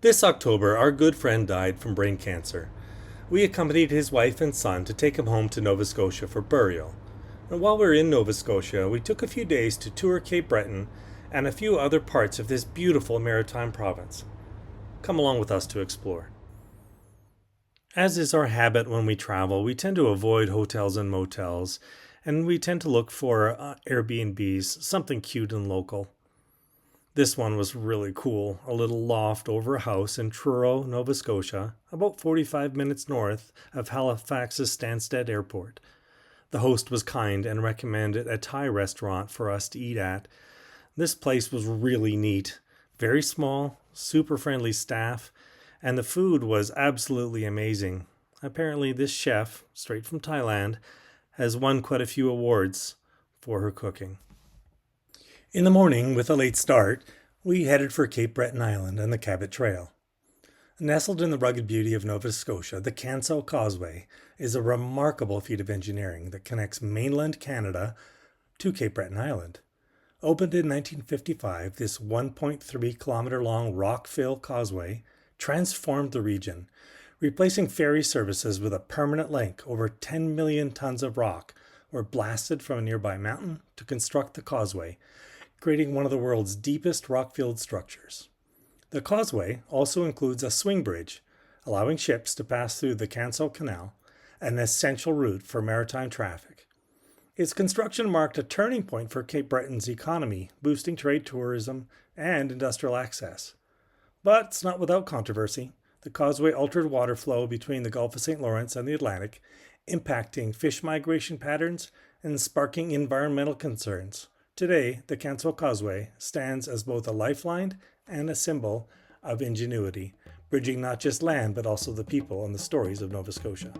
This October, our good friend died from brain cancer. We accompanied his wife and son to take him home to Nova Scotia for burial. And while we were in Nova Scotia, we took a few days to tour Cape Breton and a few other parts of this beautiful maritime province. Come along with us to explore. As is our habit when we travel, we tend to avoid hotels and motels, and we tend to look for Airbnbs, something cute and local. This one was really cool, a little loft over a house in Truro, Nova Scotia, about 45 minutes north of Halifax's Stansted Airport. The host was kind and recommended a Thai restaurant for us to eat at. This place was really neat, very small, super friendly staff, and the food was absolutely amazing. Apparently this chef, straight from Thailand, has won quite a few awards for her cooking. In the morning, with a late start, we headed for Cape Breton Island and the Cabot Trail. Nestled in the rugged beauty of Nova Scotia, the Cancel Causeway is a remarkable feat of engineering that connects mainland Canada to Cape Breton Island. Opened in 1955, this 1.3-kilometer long rock-fill causeway transformed the region, replacing ferry services with a permanent link. Over 10 million tons of rock were blasted from a nearby mountain to construct the causeway, creating one of the world's deepest rock-filled structures. The causeway also includes a swing bridge, allowing ships to pass through the Cancel Canal, an essential route for maritime traffic. Its construction marked a turning point for Cape Breton's economy, boosting trade, tourism, and industrial access. But it's not without controversy. The causeway altered water flow between the Gulf of St. Lawrence and the Atlantic, impacting fish migration patterns and sparking environmental concerns. Today, the Cancel Causeway stands as both a lifeline and a symbol of ingenuity, bridging not just land but also the people and the stories of Nova Scotia.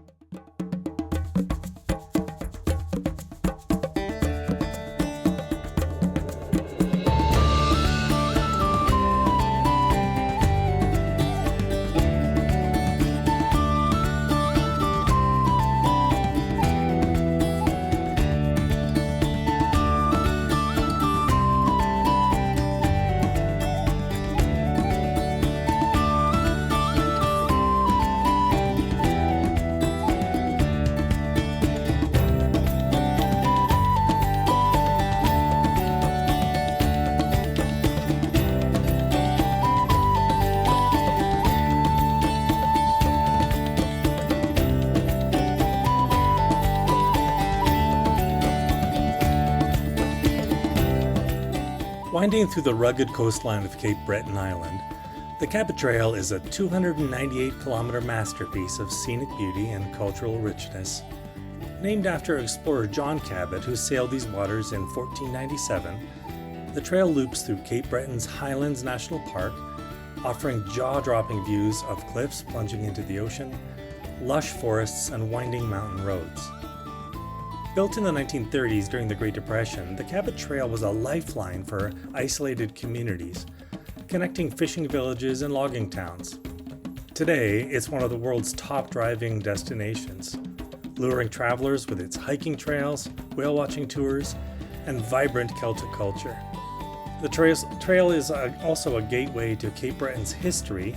Winding through the rugged coastline of Cape Breton Island, the Cabot Trail is a 298-kilometer masterpiece of scenic beauty and cultural richness. Named after explorer John Cabot, who sailed these waters in 1497, the trail loops through Cape Breton's Highlands National Park, offering jaw-dropping views of cliffs plunging into the ocean, lush forests, and winding mountain roads. Built in the 1930s during the Great Depression, the Cabot Trail was a lifeline for isolated communities, connecting fishing villages and logging towns. Today, it's one of the world's top driving destinations, luring travelers with its hiking trails, whale-watching tours, and vibrant Celtic culture. The trail is also a gateway to Cape Breton's history,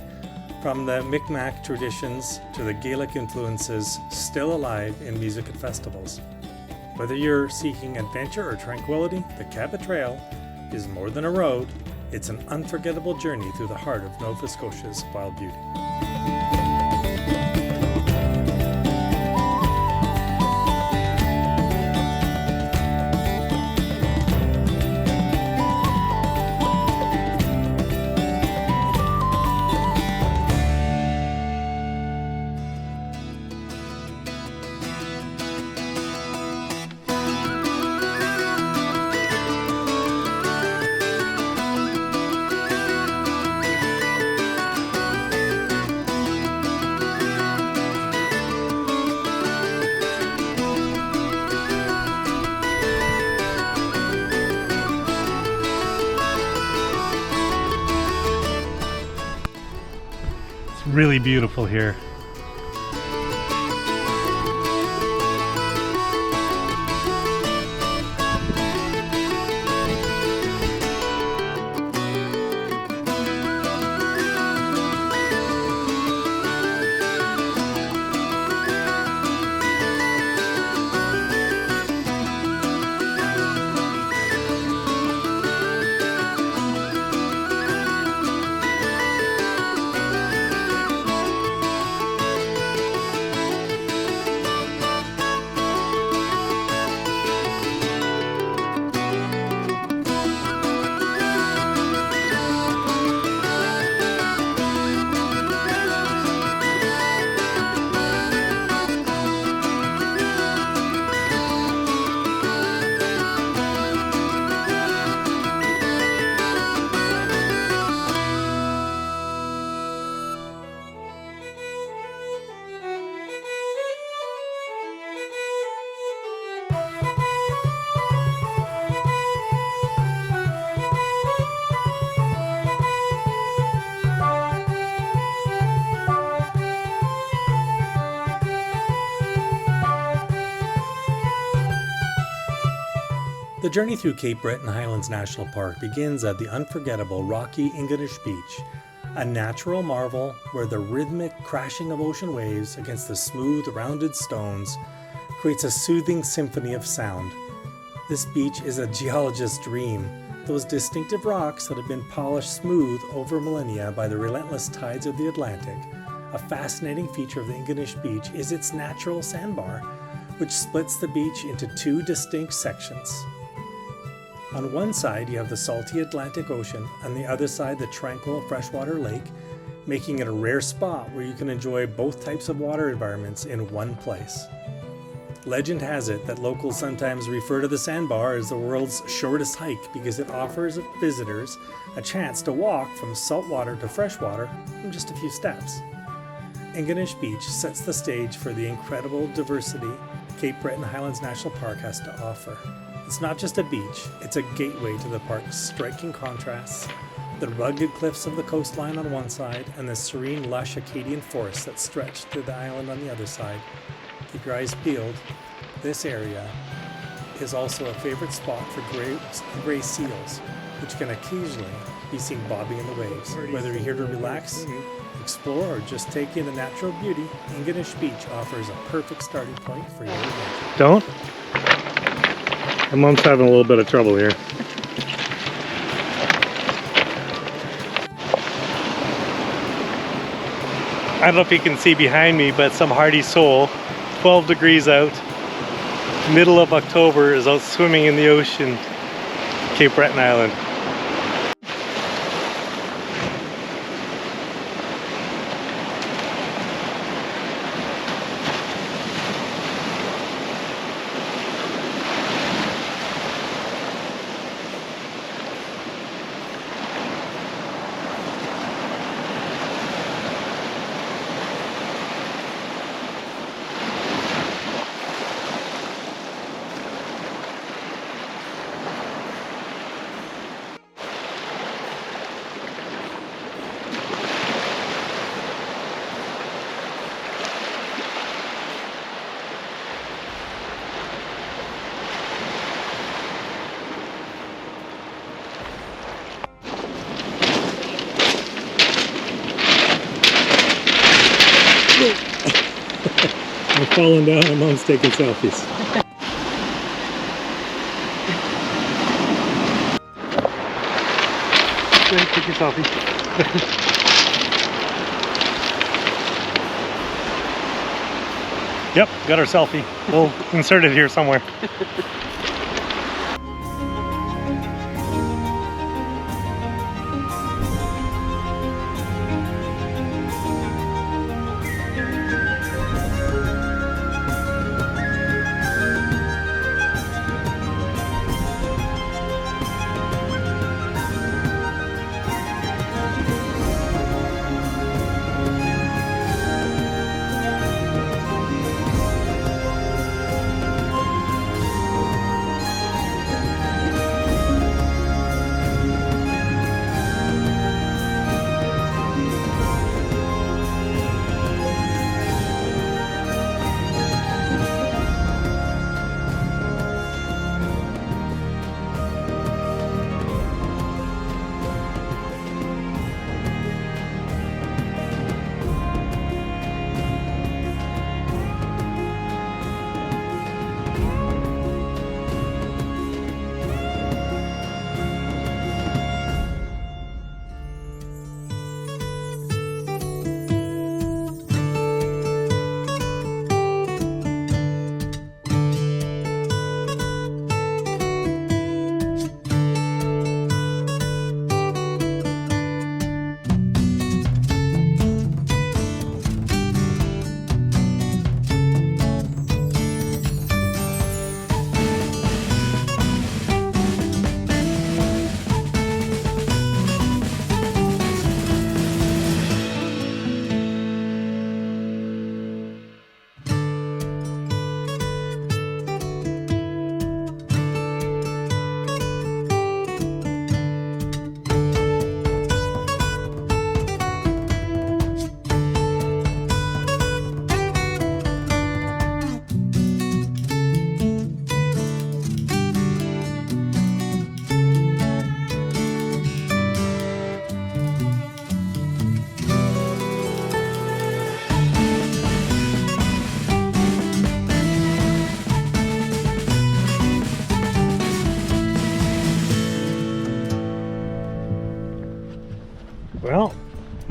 from the Micmac traditions to the Gaelic influences still alive in music and festivals. Whether you're seeking adventure or tranquility, the Cabot Trail is more than a road. It's an unforgettable journey through the heart of Nova Scotia's wild beauty. Really beautiful here. The journey through Cape Breton Highlands National Park begins at the unforgettable rocky Ingonish Beach, a natural marvel where the rhythmic crashing of ocean waves against the smooth, rounded stones creates a soothing symphony of sound. This beach is a geologist's dream. Those distinctive rocks that have been polished smooth over millennia by the relentless tides of the Atlantic. A fascinating feature of the Ingonish Beach is its natural sandbar, which splits the beach into two distinct sections. On one side, you have the salty Atlantic Ocean, on the other side, the tranquil freshwater lake, making it a rare spot where you can enjoy both types of water environments in one place. Legend has it that locals sometimes refer to the sandbar as the world's shortest hike because it offers visitors a chance to walk from saltwater to freshwater in just a few steps. Ingonish Beach sets the stage for the incredible diversity Cape Breton Highlands National Park has to offer. It's not just a beach, it's a gateway to the park's striking contrasts, the rugged cliffs of the coastline on one side and the serene, lush Acadian forests that stretch to the island on the other side. Keep your eyes peeled. This area is also a favorite spot for gray seals, which can occasionally be seen bobbing in the waves. Whether you're here to relax, explore, or just take in the natural beauty, Ingonish Beach offers a perfect starting point for your adventure. Don't? My mom's having a little bit of trouble here. I don't know if you can see behind me, but some hardy soul, 12 degrees out, middle of October, is out swimming in the ocean, Cape Breton Island. I'm falling down and Mom's taking selfies. Take your selfie. Yep, got our selfie. We'll insert it here somewhere.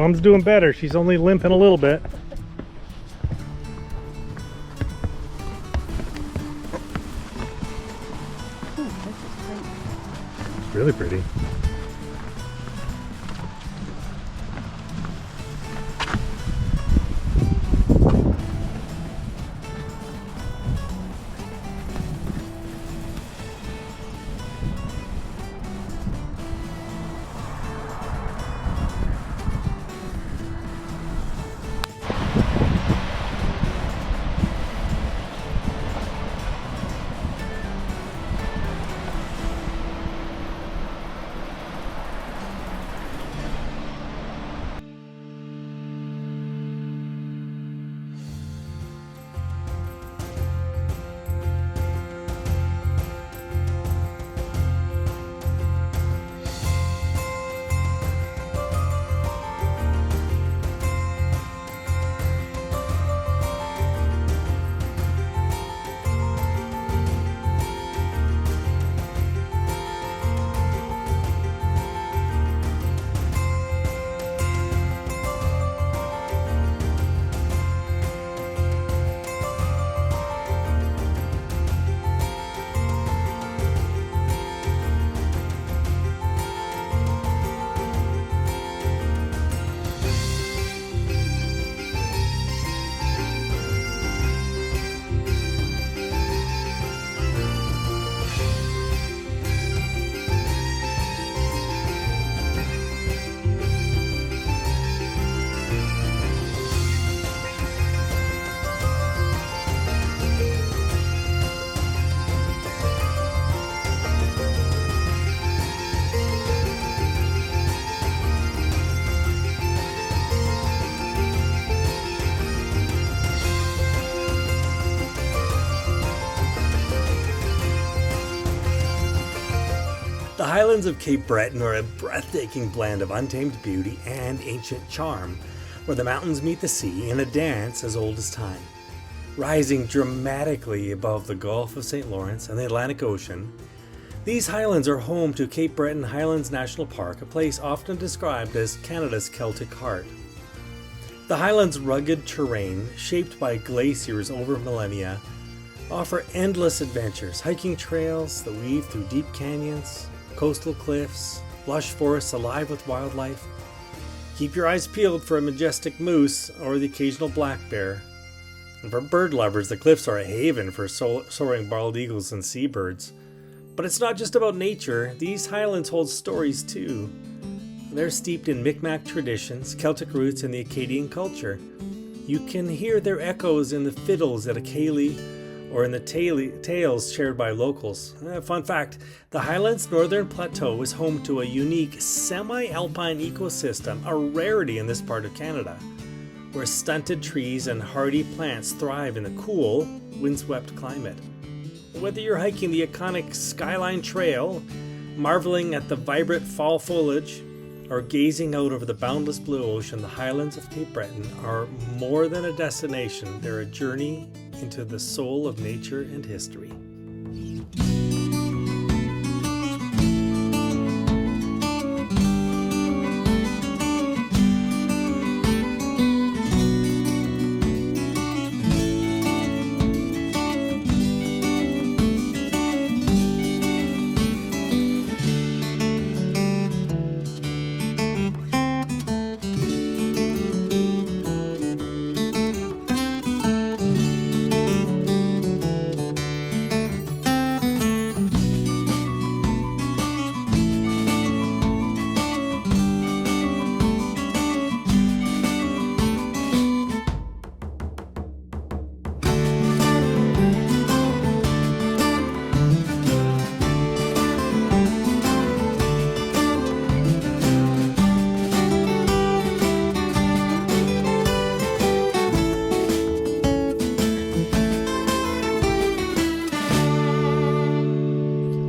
Mom's doing better. She's only limping a little bit. It's really pretty. The Highlands of Cape Breton are a breathtaking blend of untamed beauty and ancient charm, where the mountains meet the sea in a dance as old as time. Rising dramatically above the Gulf of St. Lawrence and the Atlantic Ocean, these highlands are home to Cape Breton Highlands National Park, a place often described as Canada's Celtic heart. The highlands' rugged terrain, shaped by glaciers over millennia, offer endless adventures, hiking trails that weave through deep canyons, coastal cliffs, lush forests alive with wildlife. Keep your eyes peeled for a majestic moose or the occasional black bear. And for bird lovers, the cliffs are a haven for soaring bald eagles and seabirds. But it's not just about nature. These highlands hold stories too. They're steeped in Mi'kmaq traditions, Celtic roots, and the Acadian culture. You can hear their echoes in the fiddles at Acadie or in the tales shared by locals. Fun fact, the Highlands Northern Plateau is home to a unique semi-alpine ecosystem, a rarity in this part of Canada, where stunted trees and hardy plants thrive in the cool, windswept climate. Whether you're hiking the iconic Skyline Trail, marveling at the vibrant fall foliage, or gazing out over the boundless blue ocean, the Highlands of Cape Breton are more than a destination. They're a journey into the soul of nature and history.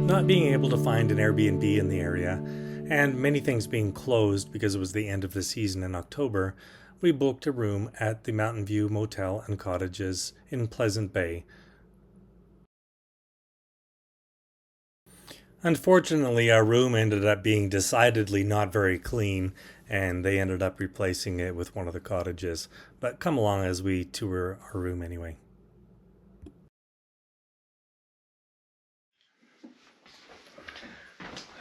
Not being able to find an Airbnb in the area, and many things being closed because it was the end of the season in October, we booked a room at the Mountain View Motel and Cottages in Pleasant Bay. Unfortunately, our room ended up being decidedly not very clean, and they ended up replacing it with one of the cottages. But come along as we tour our room anyway.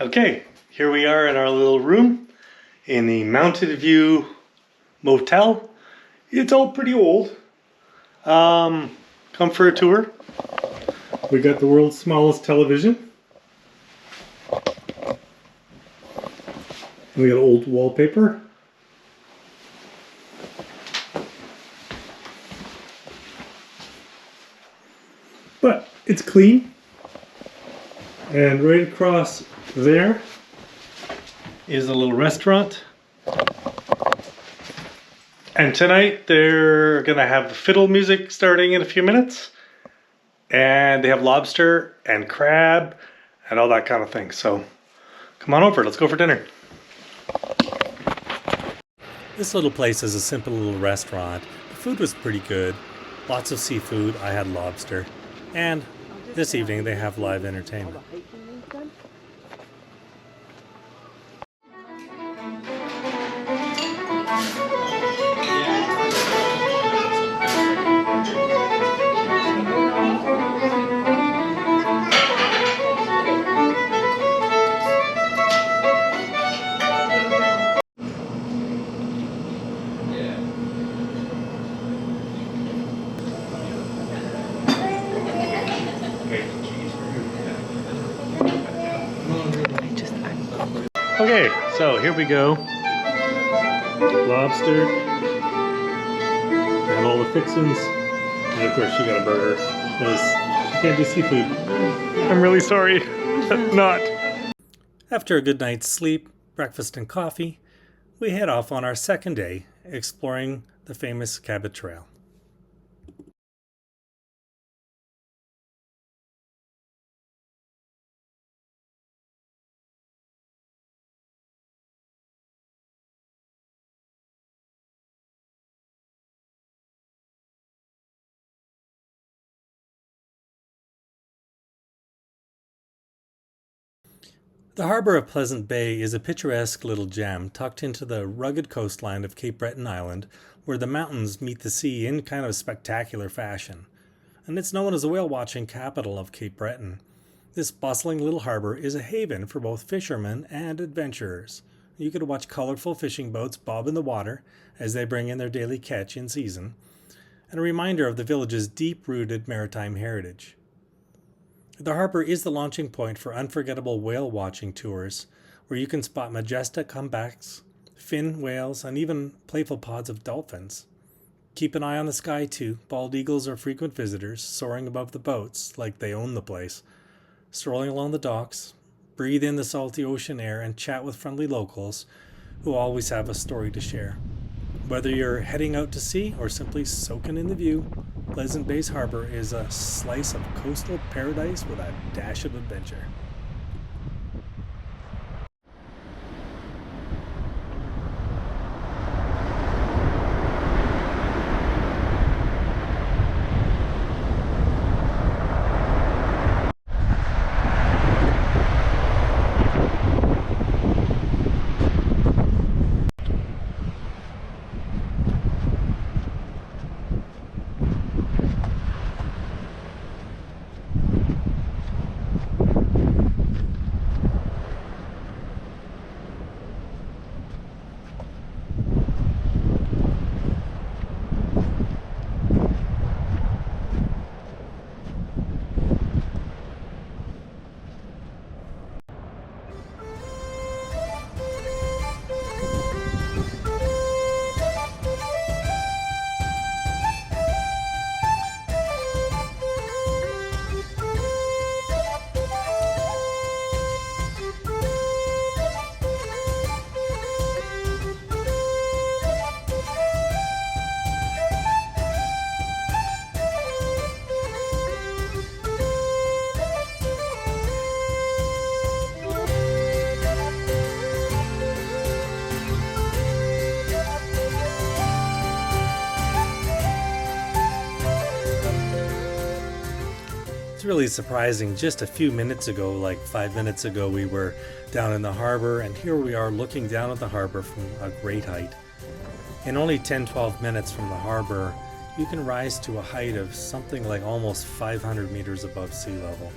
Okay, here we are in our little room in the Mountain View Motel. It's all pretty old. Come for a tour. We got the world's smallest television. We got old wallpaper. But it's clean. And right across there is a little restaurant. And tonight they're gonna have fiddle music starting in a few minutes. And they have lobster and crab and all that kind of thing. So come on over, let's go for dinner. This little place is a simple little restaurant. The food was pretty good. Lots of seafood. I had lobster. And this evening they have live entertainment. Okay, so here we go. Lobster. And all the fixins. And of course she got a burger. Because she can't do seafood. I'm really sorry. Not. After a good night's sleep, breakfast and coffee, we head off on our second day exploring the famous Cabot Trail. The harbour of Pleasant Bay is a picturesque little gem tucked into the rugged coastline of Cape Breton Island, where the mountains meet the sea in kind of spectacular fashion. And it's known as the whale-watching capital of Cape Breton. This bustling little harbour is a haven for both fishermen and adventurers. You can watch colourful fishing boats bob in the water as they bring in their daily catch in season, and a reminder of the village's deep-rooted maritime heritage. The harbour is the launching point for unforgettable whale watching tours, where you can spot majestic humpbacks, fin whales, and even playful pods of dolphins. Keep an eye on the sky too. Bald eagles are frequent visitors, soaring above the boats like they own the place. Strolling along the docks, breathe in the salty ocean air, and chat with friendly locals who always have a story to share. Whether you're heading out to sea or simply soaking in the view, Pleasant Bay's harbour is a slice of coastal paradise with a dash of adventure. really surprising. Just a few minutes ago, like 5 minutes ago, we were down in the harbor, and here we are looking down at the harbor from a great height. In only 10-12 minutes from the harbor, you can rise to a height of something like almost 500 meters above sea level.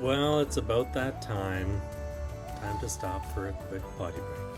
Well, it's about that time. Time to stop for a quick potty break.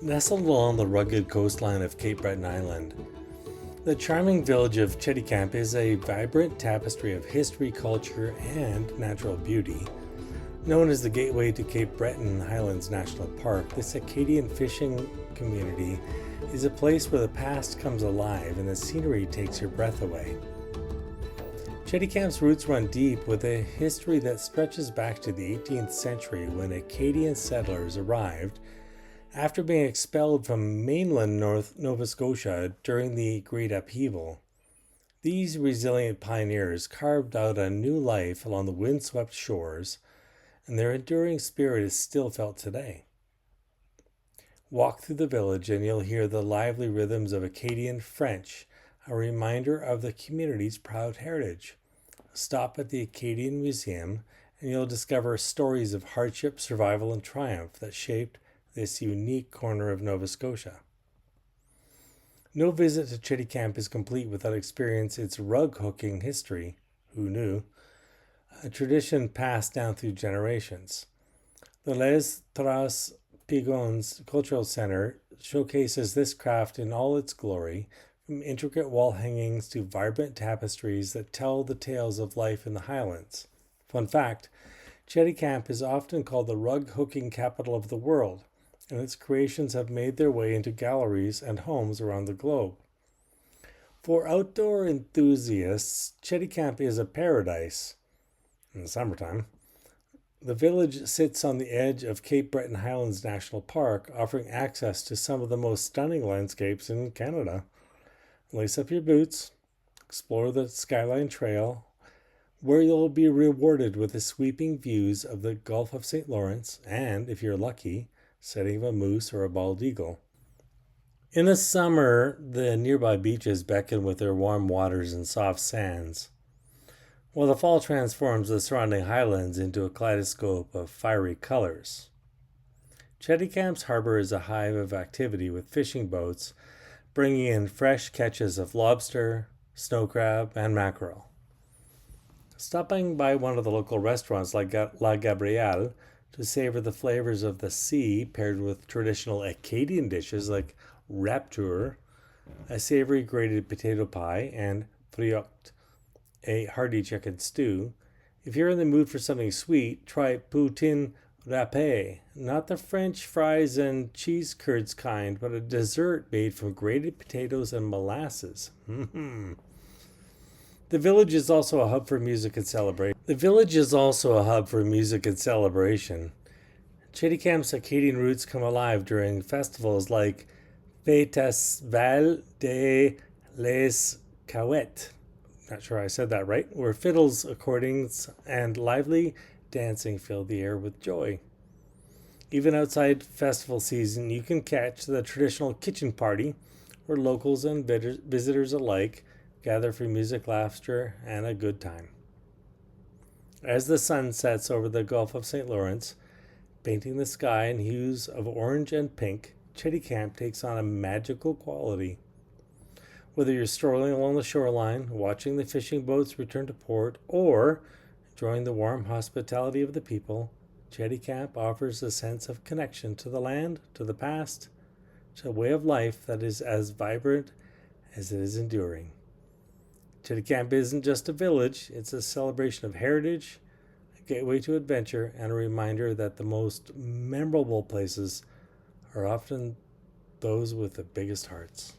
Nestled along the rugged coastline of Cape Breton Island, the charming village of Cheticamp is a vibrant tapestry of history, culture, and natural beauty. Known as the gateway to Cape Breton Highlands National Park, this Acadian fishing community is a place where the past comes alive and the scenery takes your breath away. Cheticamp's roots run deep with a history that stretches back to the 18th century when Acadian settlers arrived after being expelled from mainland North Nova Scotia during the Great Upheaval. These resilient pioneers carved out a new life along the windswept shores, and their enduring spirit is still felt today. Walk through the village and you'll hear the lively rhythms of Acadian French, a reminder of the community's proud heritage. Stop at the Acadian Museum and you'll discover stories of hardship, survival, and triumph that shaped this unique corner of Nova Scotia. No visit to Cheticamp is complete without experiencing its rug hooking history. Who knew? A tradition passed down through generations. The Les Trois Pigons Cultural Center showcases this craft in all its glory, from intricate wall hangings to vibrant tapestries that tell the tales of life in the Highlands. Fun fact, Cheticamp is often called the rug hooking capital of the world, and its creations have made their way into galleries and homes around the globe. For outdoor enthusiasts, Cheticamp is a paradise in the summertime. The village sits on the edge of Cape Breton Highlands National Park, offering access to some of the most stunning landscapes in Canada. Lace up your boots, explore the Skyline Trail, where you'll be rewarded with the sweeping views of the Gulf of St. Lawrence and, if you're lucky, sighting of a moose or a bald eagle. In the summer, the nearby beaches beckon with their warm waters and soft sands, while the fall transforms the surrounding highlands into a kaleidoscope of fiery colors. Cheticamp's Harbour is a hive of activity with fishing boats bringing in fresh catches of lobster, snow crab, and mackerel. Stopping by one of the local restaurants like La Gabrielle to savor the flavors of the sea paired with traditional Acadian dishes like rapture, a savory grated potato pie, and friocht, a hearty chicken stew. If you're in the mood for something sweet, try poutine râpé, not the French fries and cheese curds kind, but a dessert made from grated potatoes and molasses. The village is also a hub for music and celebration. Cheticamp's Acadian roots come alive during festivals like Festival de les Cowet. Not sure I said that right. Where fiddles, accordions, and lively dancing fill the air with joy. Even outside festival season, you can catch the traditional kitchen party, where locals and visitors alike gather for music, laughter, and a good time. As the sun sets over the Gulf of St. Lawrence, painting the sky in hues of orange and pink, Cheticamp takes on a magical quality. Whether you're strolling along the shoreline, watching the fishing boats return to port, or enjoying the warm hospitality of the people, Cheticamp offers a sense of connection to the land, to the past, to a way of life that is as vibrant as it is enduring. Cheticamp isn't just a village, it's a celebration of heritage, a gateway to adventure, and a reminder that the most memorable places are often those with the biggest hearts.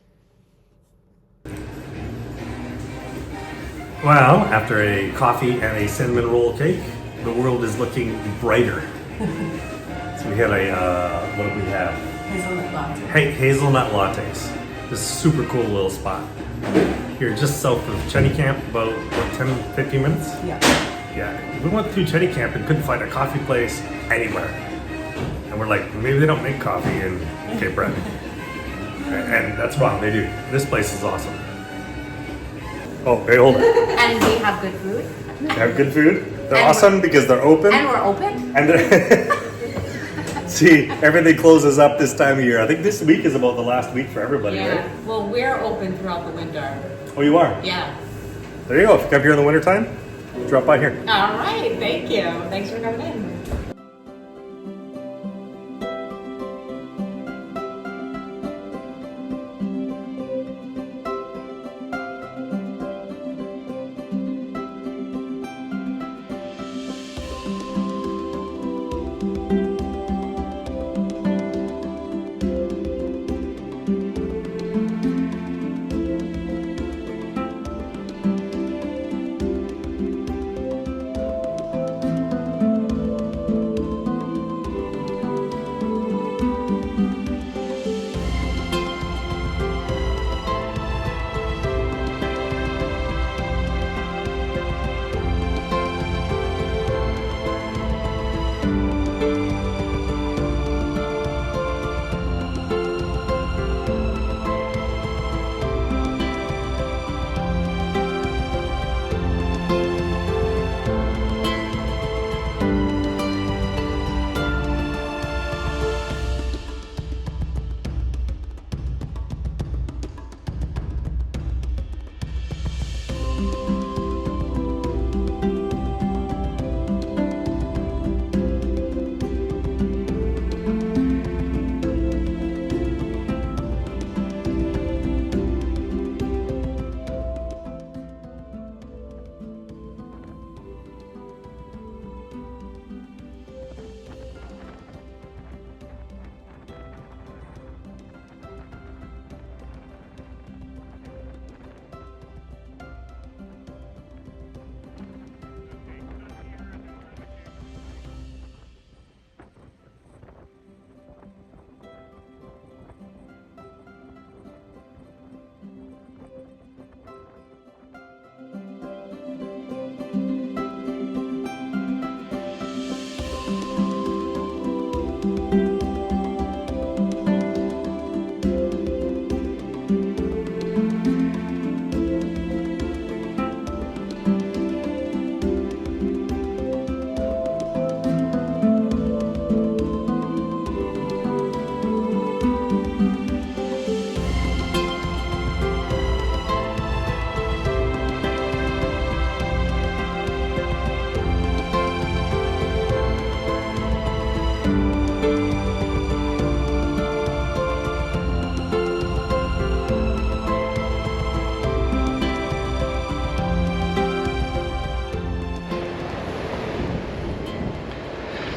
Well, after a coffee and a cinnamon roll cake, the world is looking brighter. So we had what did we have? Hazelnut latte. Hazelnut lattes. This is a super cool little spot. Here just south of Cheticamp, about 10-15 minutes? Yeah. We went through Cheticamp and couldn't find a coffee place anywhere. And we're like, maybe they don't make coffee in Cape Breton. And that's wrong, they do. This place is awesome. Oh, hey, hold it. And we have good food. They have good food. They're awesome because they're open. And we're open. And see, everything closes up this time of year. I think this week is about the last week for everybody, right? Well, we're open throughout the winter. Oh, you are? Yeah. There you go. If you come here in the wintertime, drop by here. All right. Thank you. Thanks for coming in.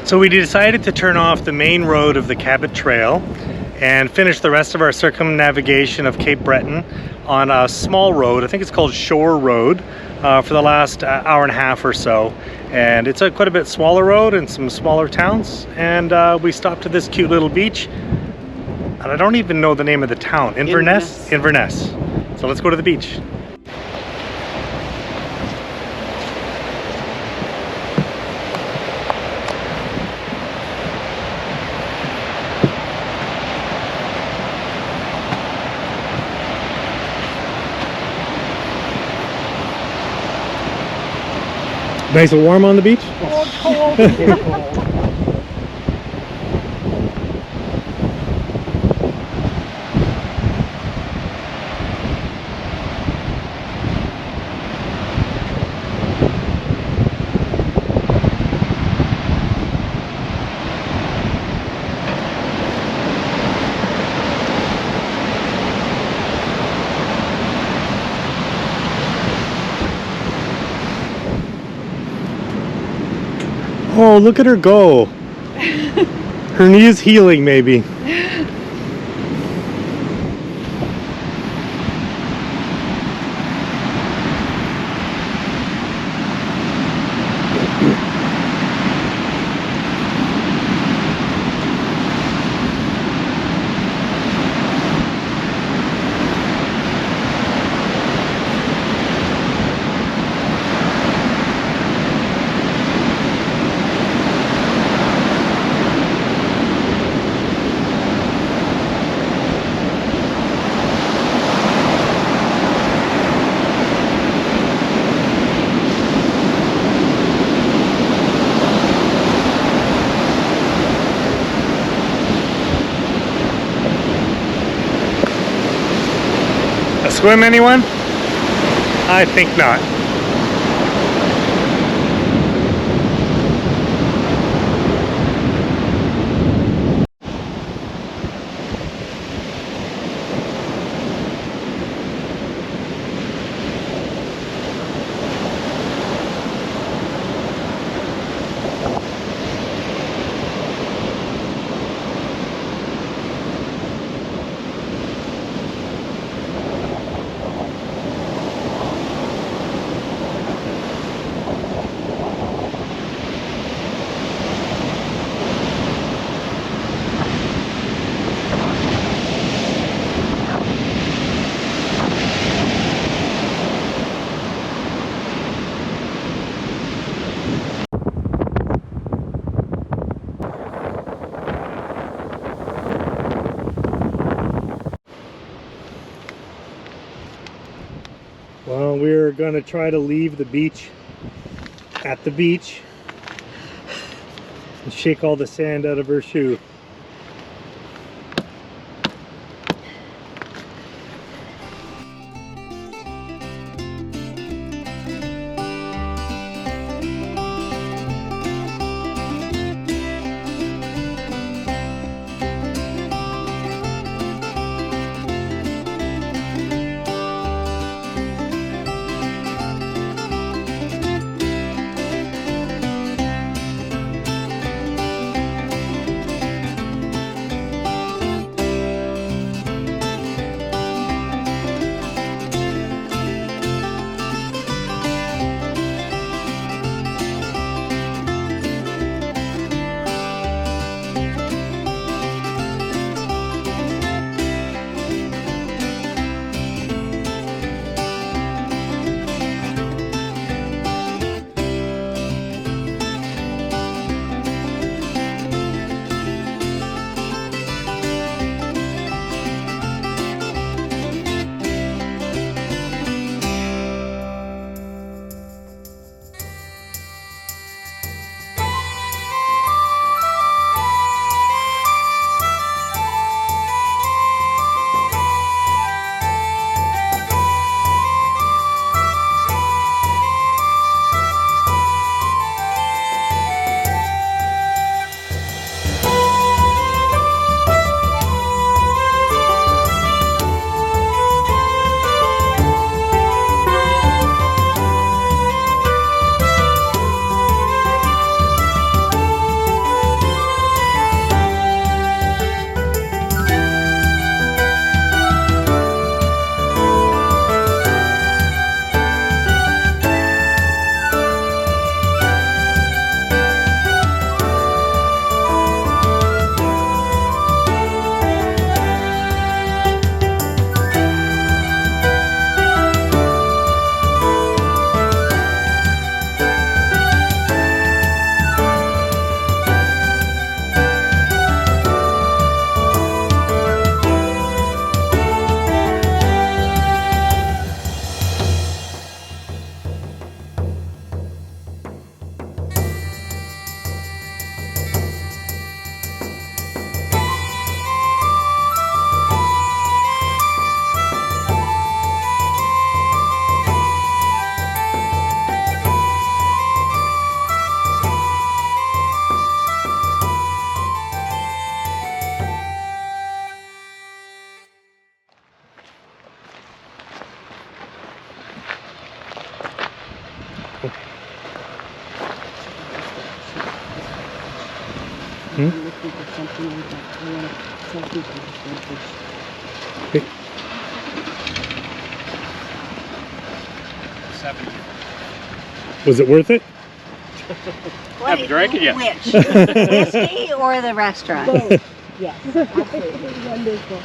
So we decided to turn off the main road of the Cabot Trail and finish the rest of our circumnavigation of Cape Breton on a small road. I think it's called Shore Road, for the last hour and a half or so. And it's a quite a bit smaller road and some smaller towns. And we stopped at this cute little beach. And I don't even know the name of the town. Inverness? Inverness. So let's go to the beach. Nice and warm on the beach? Cold. Oh, look at her go. Her knee is healing, maybe. Swim, anyone? I think not. Well, we're gonna try to leave the beach at the beach and shake all the sand out of her shoe. think it's something like that. I want to tell people the vintage. Okay. 70. Was it worth it? Haven't drank it yet. Which? Whiskey or the restaurant? Both. Yes. Absolutely wonderful.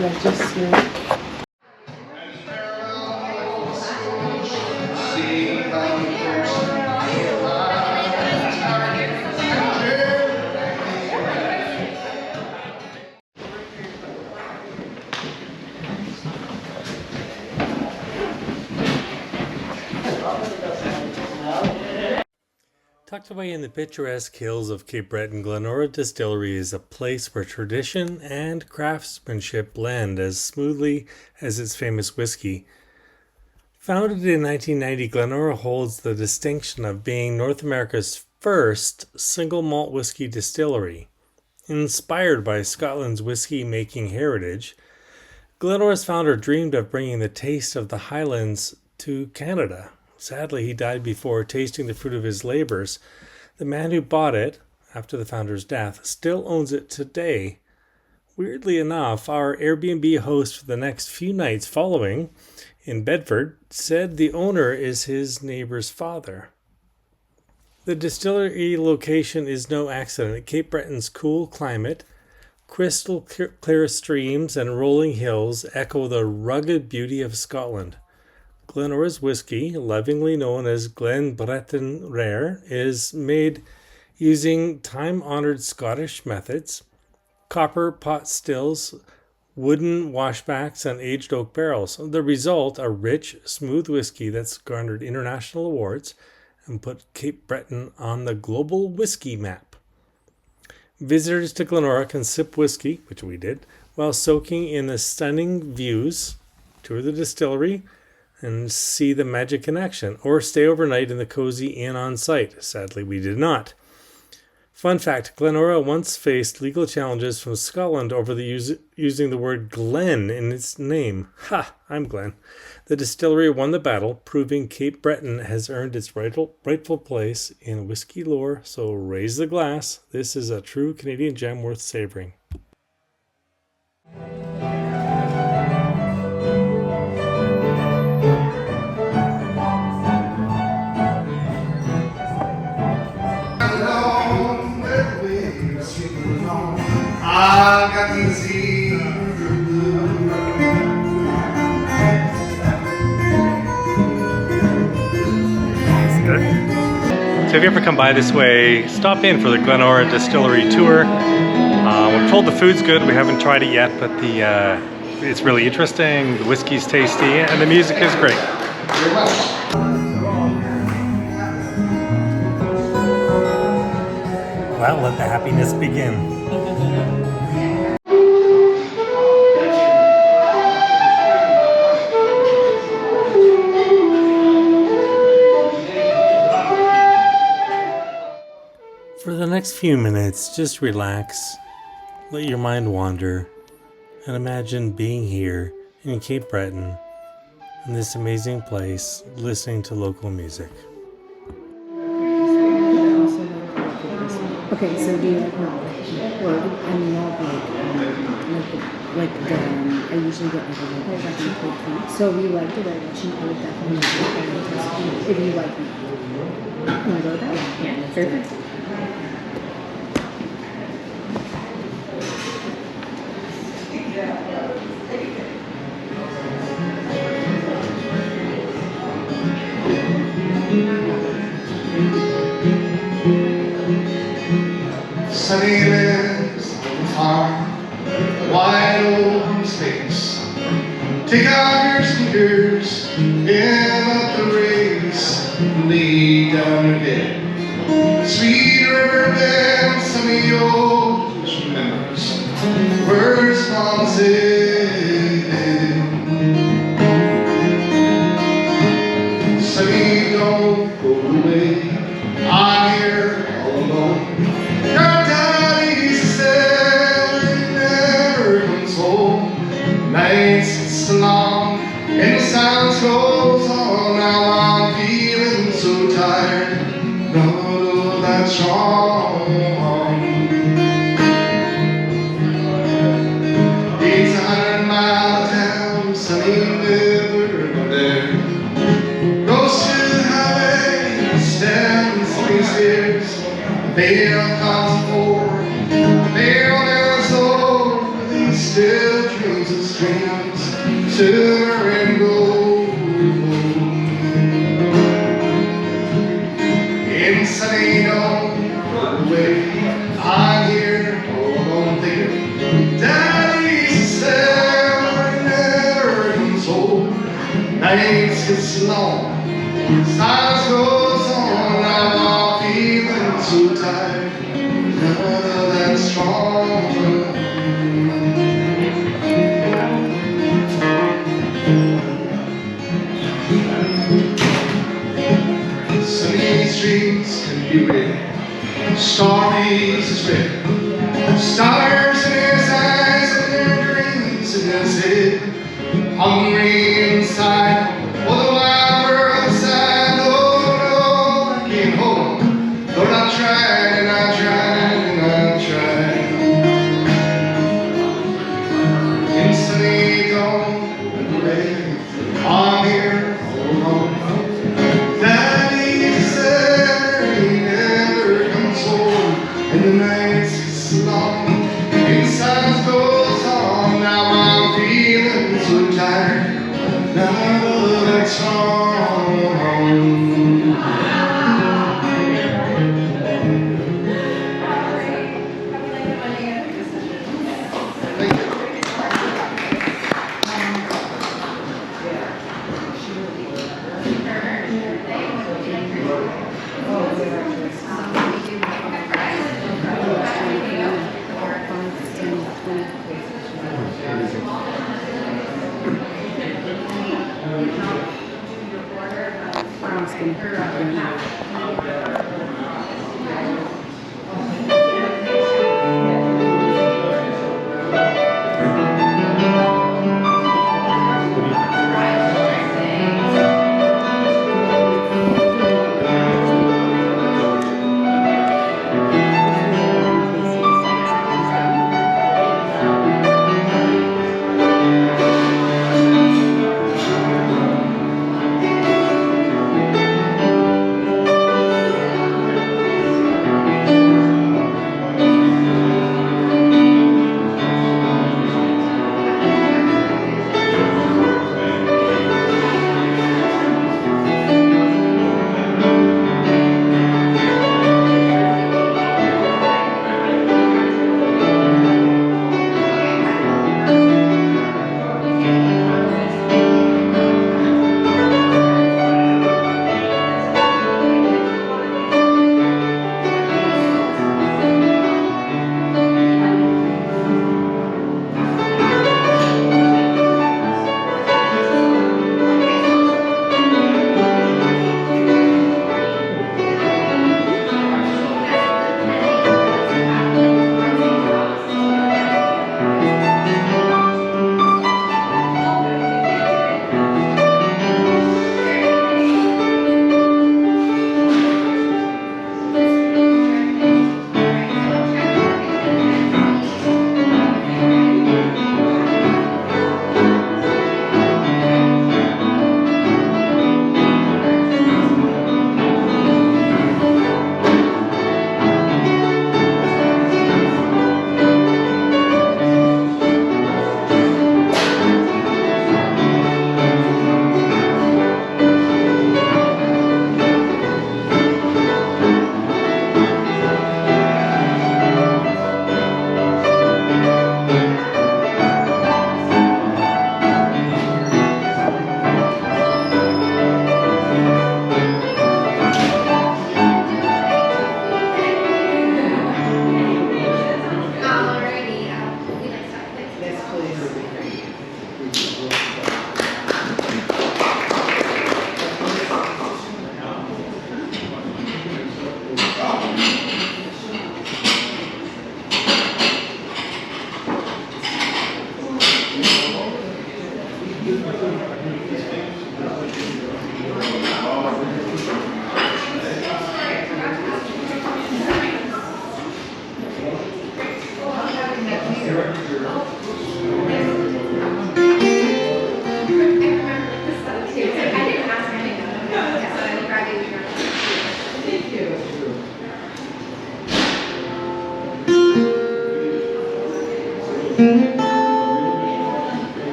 Register. Tucked away in the picturesque hills of Cape Breton, Glenora Distillery is a place where tradition and craftsmanship blend as smoothly as its famous whiskey. Founded in 1990, Glenora holds the distinction of being North America's first single malt whiskey distillery. Inspired by Scotland's whiskey-making heritage, Glenora's founder dreamed of bringing the taste of the Highlands to Canada. Sadly, he died before tasting the fruit of his labors. The man who bought it, after the founder's death, still owns it today. Weirdly enough, our Airbnb host for the next few nights following, in Bedford, said the owner is his neighbor's father. The distillery location is no accident. Cape Breton's cool climate, crystal clear streams, and rolling hills echo the rugged beauty of Scotland. Glenora's whiskey, lovingly known as Glen Breton Rare, is made using time-honored Scottish methods, copper pot stills, wooden washbacks, and aged oak barrels. The result, a rich, smooth whiskey that's garnered international awards and put Cape Breton on the global whiskey map. Visitors to Glenora can sip whiskey, which we did, while soaking in the stunning views, tour the distillery, and see the magic in action, or stay overnight in the cozy inn on site. Sadly, we did not. Fun fact, Glenora once faced legal challenges from Scotland over the using the word Glen in its name. Ha! I'm Glen. The distillery won the battle, proving Cape Breton has earned its rightful place in whiskey lore, so raise the glass. This is a true Canadian gem worth savoring. I got to see the blue. So if you ever come by this way, stop in for the Glenora Distillery tour. We're told the food's good. We haven't tried it yet, but it's really interesting. The whiskey's tasty, and the music is great. Very much. Well, let the happiness begin. For the next few minutes, just relax, let your mind wander, and imagine being here in Cape Breton, in this amazing place, listening to local music. Okay, so do you like milk? Or, I mean, I'll I usually get like a white Russian cold tea. So if you like the white Russian, I would definitely like it if you like me. Can I go with that? Yeah, perfect. Sunny lands on the farm, wide open space. Take out your sneakers, get up the race, lay down your head. Sweet river bend, some of your memories were responsive. Sunny, don't go away, I'm here all alone. Your daddy said he never comes home. Nights gets long and the silence goes on. Now I'm feeling so tired, not all that strong. It's 100-mile town, sunny river there. Goes to the highway, stands three stairs. The bell comes forward, the bell never sold. He still dreams of streams, silver and gold. In sunny dawn, away, I'm here, all alone thinking, Daddy's there, never consoled. Nights get long, silence goes on. Now I'm feeling so tired, none of that strong. Sunny streets and beauty, starries is red, stars in his eyes and their dreams in his head. Hungry inside, for the wild world outside. Oh no, I can't hold him. Lord, I tried and I tried and I tried. In sunny dawn and rain, I'm here all alone. Daddy said he never comes home, and the nights get long, and silence goes on. Now I'm feeling so tired, none of that song.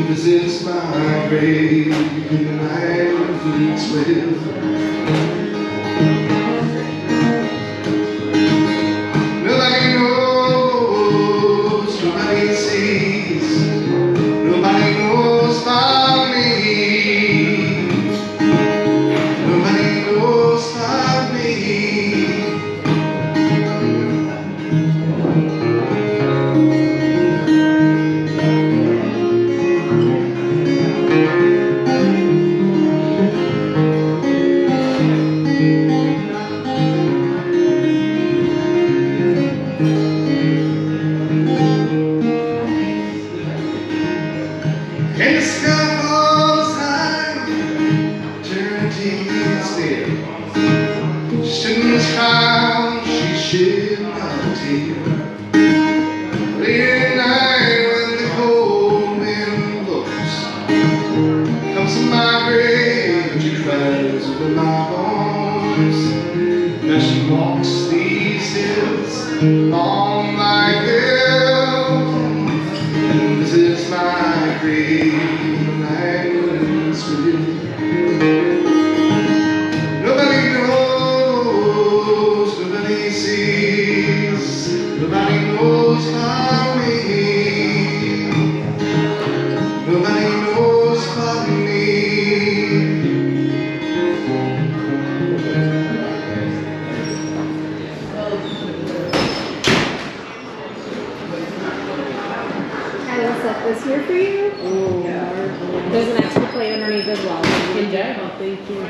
visits my grave in the night when fleets will. Nobody knows, nobody sees, nobody knows about me. Nobody knows about me. In the sky all the time, eternity is near. She stood in this crowd, she shed not a tear. Late at night when the cold wind blows, comes to my grave and she cries over my bones. As she walks these hills long like hell and visits my grave in the night when it's with. Nobody knows, nobody sees, nobody knows about me. Nobody knows about me. I will set this here for you. There's an extra plate underneath as well. Enjoy. Thank you.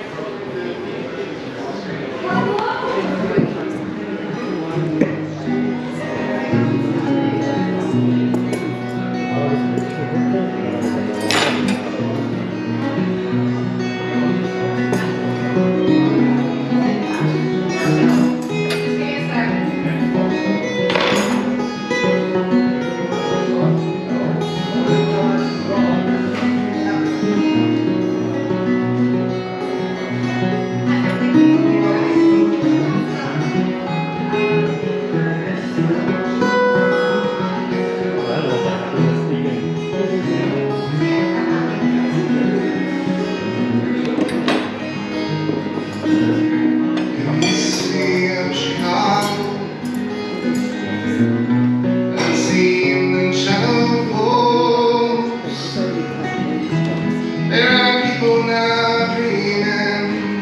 In the city of Chicago, unseen and shadow posts, there are people now dreaming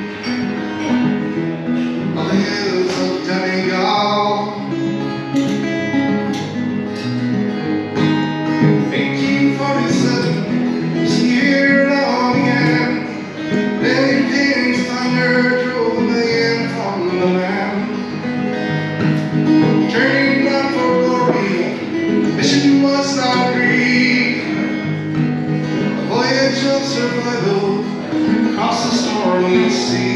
on the hills of Donegal. 1847 was the year it all began. Then paintings thunder drove a man from the land. Turning not for glory, mission was not greed. A voyage of survival across the stormy sea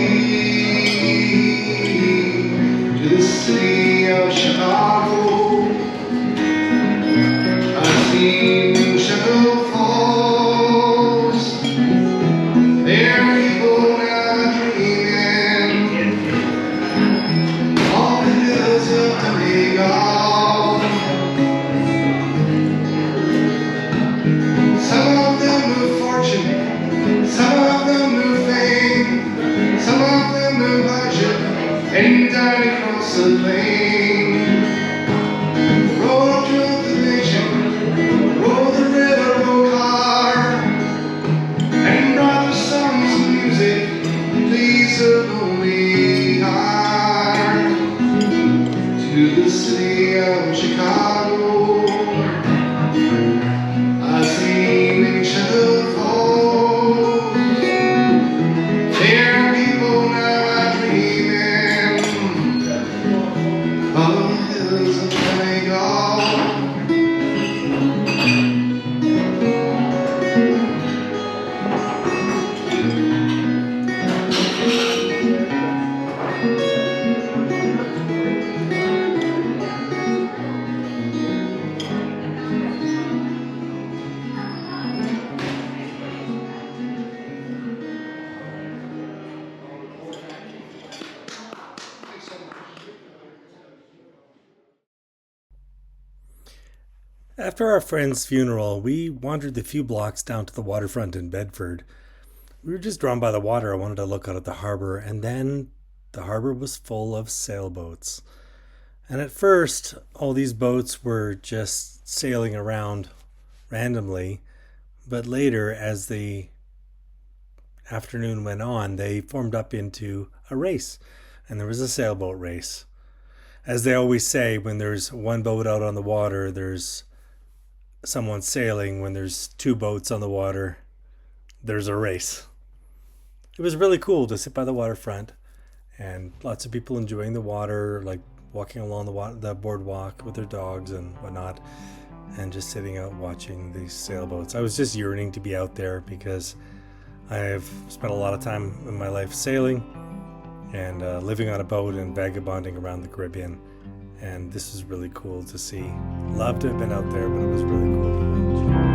to the city of Chicago. Unseen shadow falls. There are people now dreaming on the hills of Donegal. Some of them knew fortune, some of them knew fame, some of them knew hardship and died across the plain. After our friend's funeral, we wandered the few blocks down to the waterfront in Bedford. We were just drawn by the water. I wanted to look out at the harbor, and then the harbor was full of sailboats. And at first, all these boats were just sailing around randomly, but later, as the afternoon went on, they formed up into a race, and there was a sailboat race. As they always say, when there's one boat out on the water, there's someone sailing. When there's two boats on the water, there's a race. It was really cool to sit by the waterfront and lots of people enjoying the water, like walking along the boardwalk with their dogs and whatnot, and just sitting out watching these sailboats. I was just yearning to be out there because I've spent a lot of time in my life sailing and living on a boat and vagabonding around the Caribbean. And this is really cool to see. Loved to have been out there, but it was really cool to watch.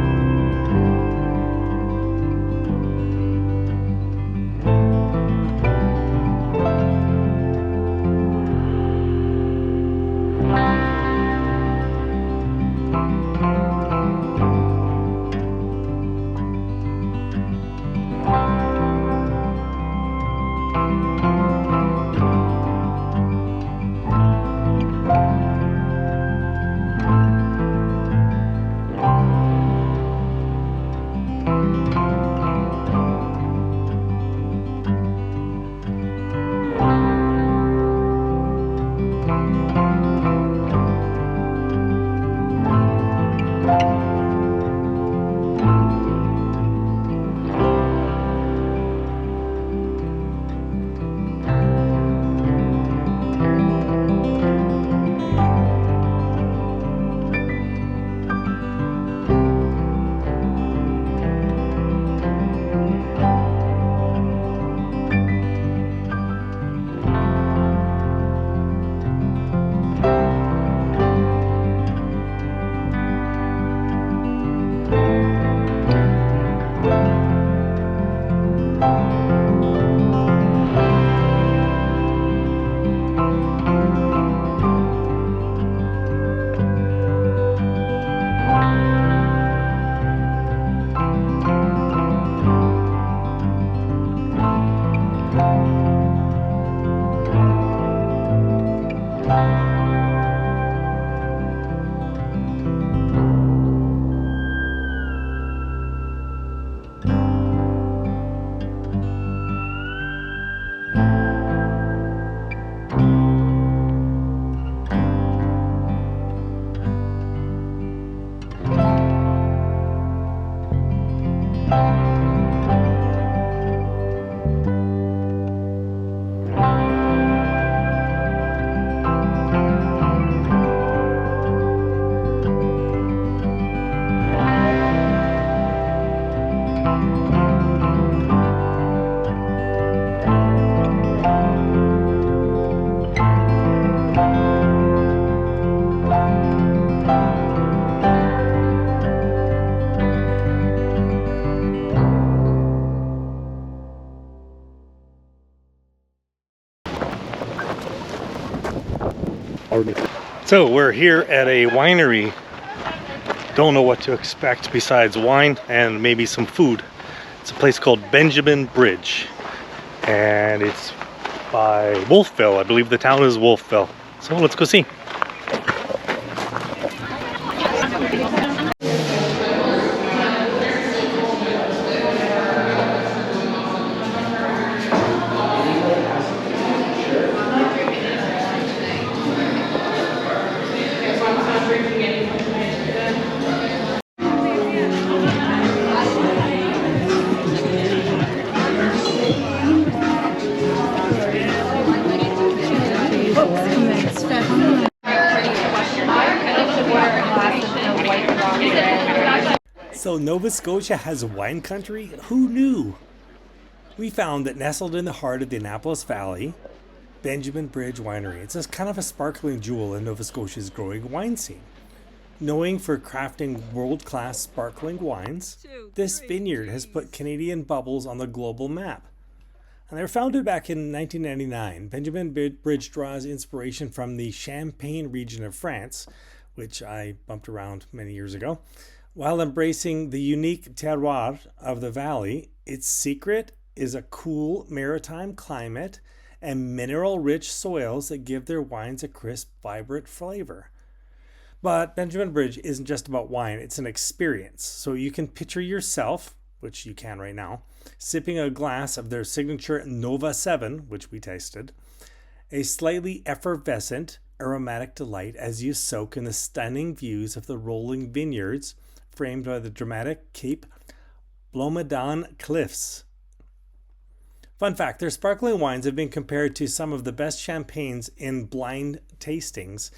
So we're here at a winery. Don't know what to expect besides wine and maybe some food. It's a place called Benjamin Bridge, and it's by Wolfville. I believe the town is Wolfville. So let's go see. So Nova Scotia has a wine country? Who knew? We found that nestled in the heart of the Annapolis Valley, Benjamin Bridge Winery. It's a kind of a sparkling jewel in Nova Scotia's growing wine scene. Knowing for crafting world-class sparkling wines, this vineyard has put Canadian bubbles on the global map. And they were founded back in 1999. Benjamin Bridge draws inspiration from the Champagne region of France, which I bumped around many years ago. While embracing the unique terroir of the valley, its secret is a cool maritime climate and mineral-rich soils that give their wines a crisp, vibrant flavor. But Benjamin Bridge isn't just about wine, it's an experience. So you can picture yourself, which you can right now, sipping a glass of their signature Nova 7, which we tasted, a slightly effervescent, aromatic delight as you soak in the stunning views of the rolling vineyards framed by the dramatic Cape Blomidon cliffs. Fun fact, their sparkling wines have been compared to some of the best champagnes in blind tastings,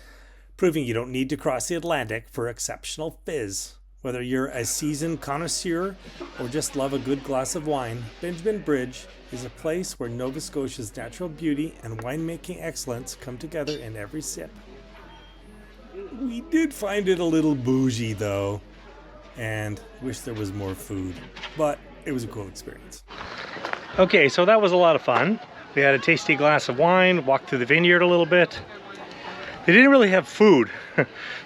proving you don't need to cross the Atlantic for exceptional fizz. Whether you're a seasoned connoisseur or just love a good glass of wine, Benjamin Bridge is a place where Nova Scotia's natural beauty and winemaking excellence come together in every sip. We did find it a little bougie though, and wish there was more food, but it was a cool experience. Okay, so that was a lot of fun. We had a tasty glass of wine, walked through the vineyard a little bit. They didn't really have food,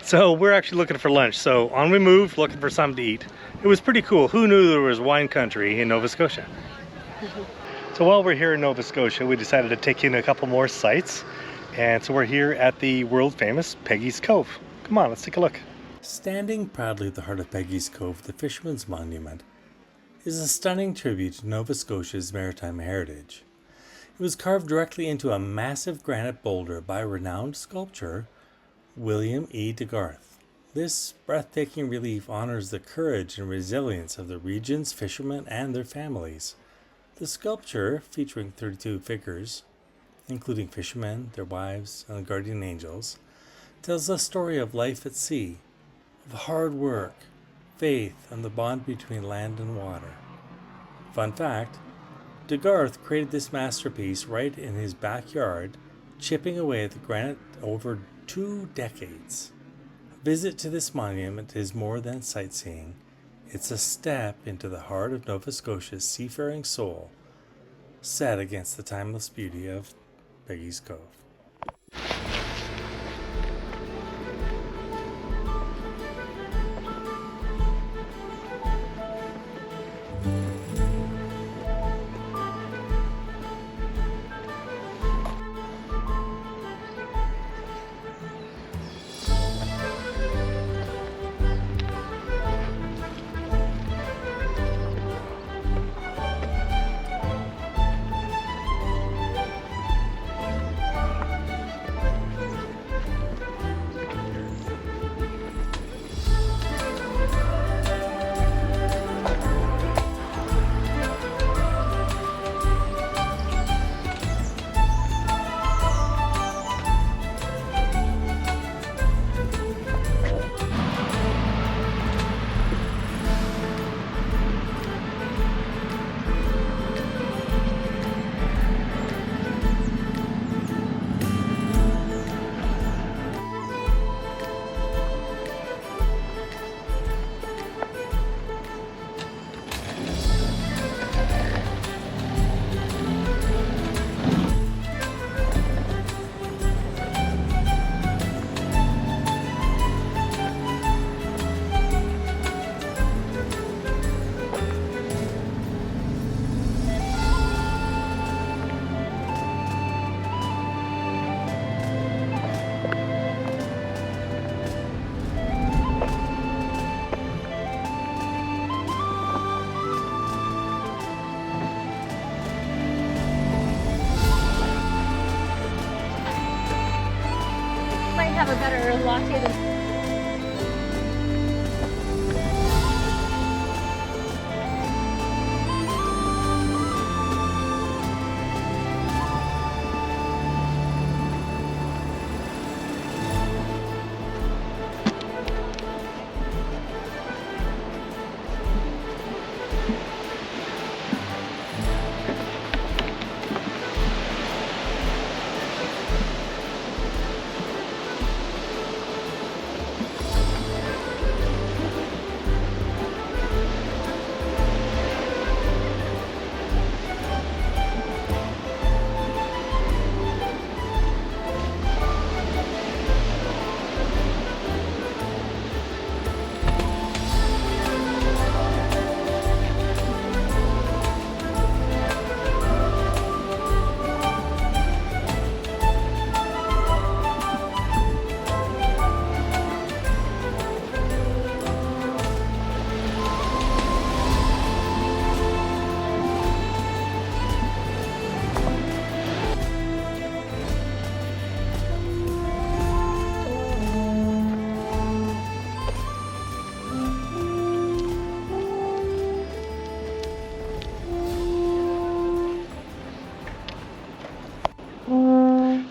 so we're actually looking for lunch. So on we moved, looking for something to eat. It was pretty cool. Who knew there was wine country in Nova Scotia? So while we're here in Nova Scotia, we decided to take in a couple more sites. And so we're here at the world famous Peggy's Cove. Come on, let's take a look. Standing proudly at the heart of Peggy's Cove, the Fisherman's Monument is a stunning tribute to Nova Scotia's maritime heritage. It was carved directly into a massive granite boulder by renowned sculptor William E. DeGarth. This breathtaking relief honors the courage and resilience of the region's fishermen and their families. The sculpture, featuring 32 figures, including fishermen, their wives, and guardian angels, tells the story of life at sea, of hard work, faith, and the bond between land and water. Fun fact, DeGarth created this masterpiece right in his backyard, chipping away at the granite over 2 decades. A visit to this monument is more than sightseeing. It's a step into the heart of Nova Scotia's seafaring soul, set against the timeless beauty of Peggy's Cove. Have a better latte than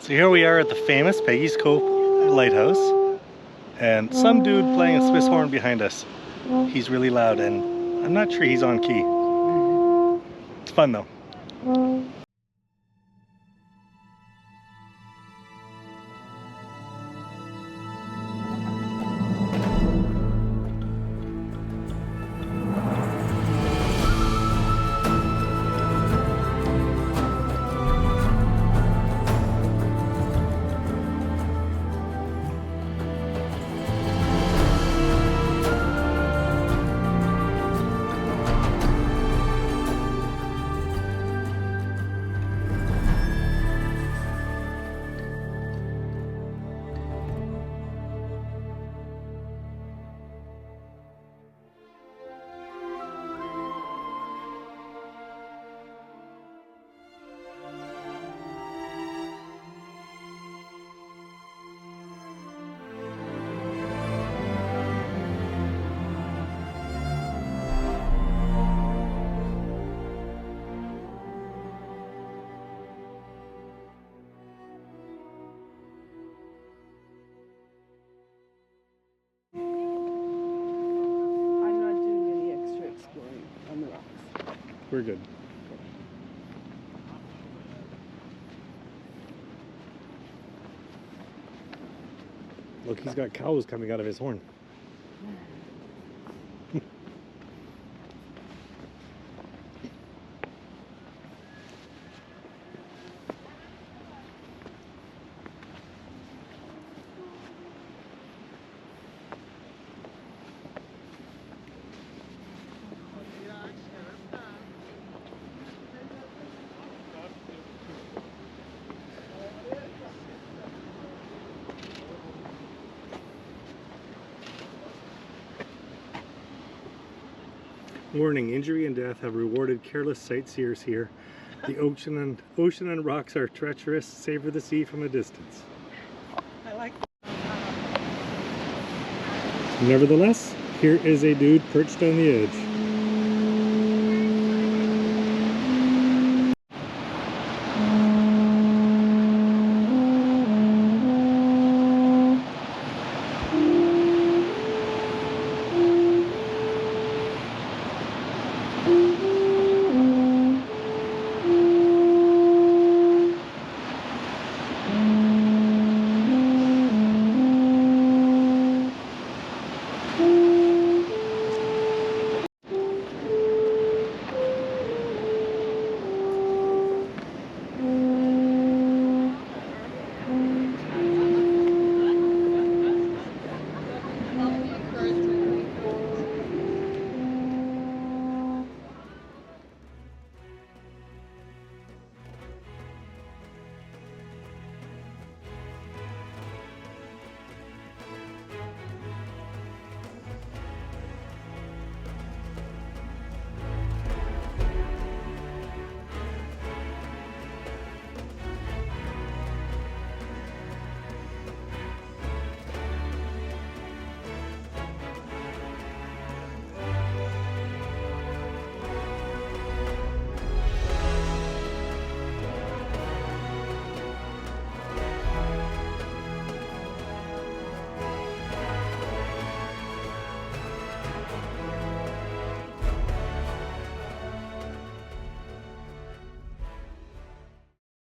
So here we are at the famous Peggy's Cove lighthouse, and some dude playing a Swiss horn behind us. He's really loud, and I'm not sure he's on key. It's fun though. We're good. Look, he's got cows coming out of his horn. Warning, injury and death have rewarded careless sightseers here. The ocean and rocks are treacherous. Savor the sea from a distance. I like Nevertheless, here is a dude perched on the edge.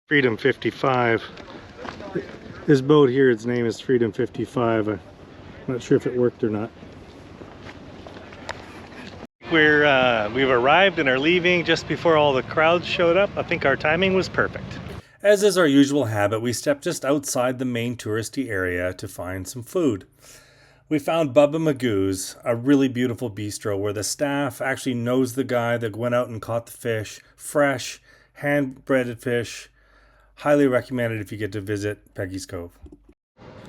Freedom 55. This boat here, its name is Freedom 55. I'm not sure if it worked or not. We've arrived and are leaving just before all the crowds showed up. I think our timing was perfect. As is our usual habit, we stepped just outside the main touristy area to find some food. We found Bubba Magoo's, a really beautiful bistro where the staff actually knows the guy that went out and caught the fish. Fresh, hand-breaded fish. Highly recommended if you get to visit Peggy's Cove.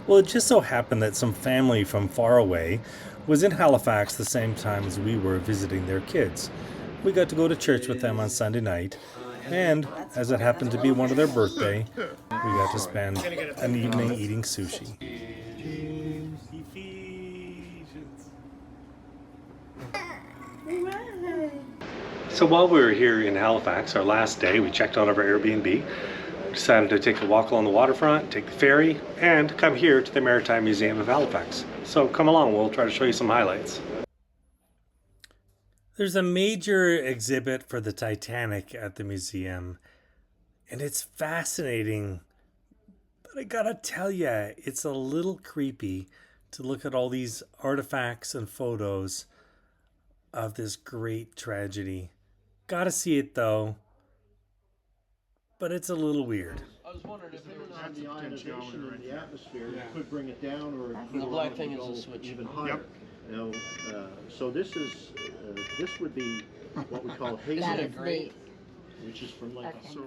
Well, it just so happened that some family from far away was in Halifax the same time as we were visiting their kids. We got to go to church with them on Sunday night, and as it happened to be one of their birthday, we got to spend an evening eating sushi. So while we were here in Halifax, our last day, we checked out of our Airbnb. decided to take a walk along the waterfront, take the ferry, and come here to the Maritime Museum of Halifax. So come along, we'll try to show you some highlights. There's a major exhibit for the Titanic at the museum, and it's fascinating. But I gotta tell ya, it's a little creepy to look at all these artifacts and photos of this great tragedy. Gotta see it though, but it's a little weird. I was wondering if it was On the ionization in the atmosphere, Yeah. it could bring it down, or it could The allow black it thing to is the go switch. even higher. Now, so this is this would be what we call That hazel, is great. which is from like Okay. a so.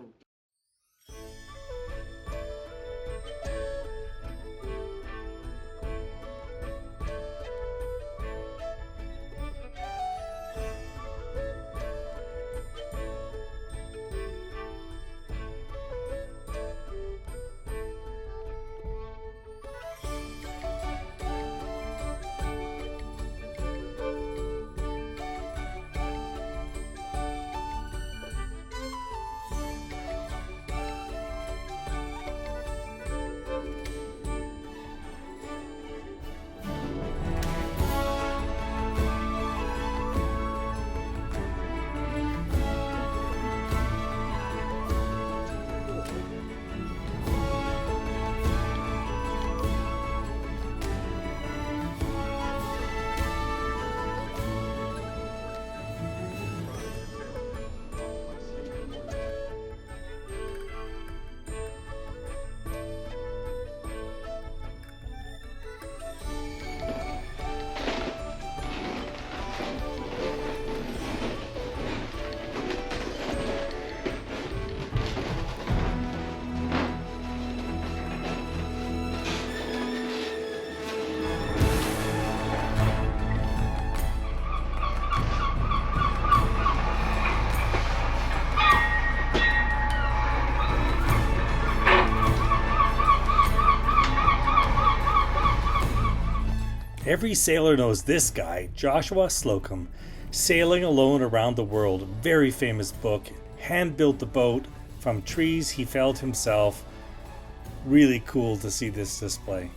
Every sailor knows this guy, Joshua Slocum, Sailing Alone Around the World, very famous book, hand-built the boat from trees he felled himself. Really cool to see this display.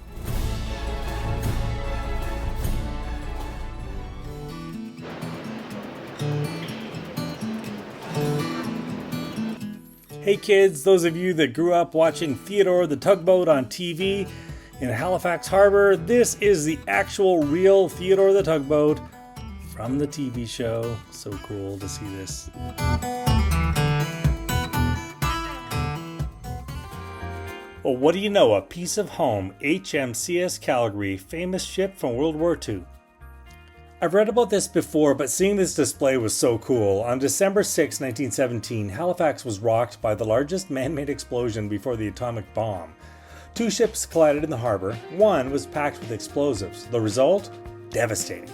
Hey kids, those of you that grew up watching Theodore the Tugboat on TV in Halifax Harbour, this is the actual real Theodore the Tugboat from the TV show. So cool to see this. Well, what do you know? A piece of home, HMCS Calgary, famous ship from World War II. I've read about this before, but seeing this display was so cool. On December 6, 1917, Halifax was rocked by the largest man-made explosion before the atomic bomb. Two ships collided in the harbor. One was packed with explosives. The result? Devastating.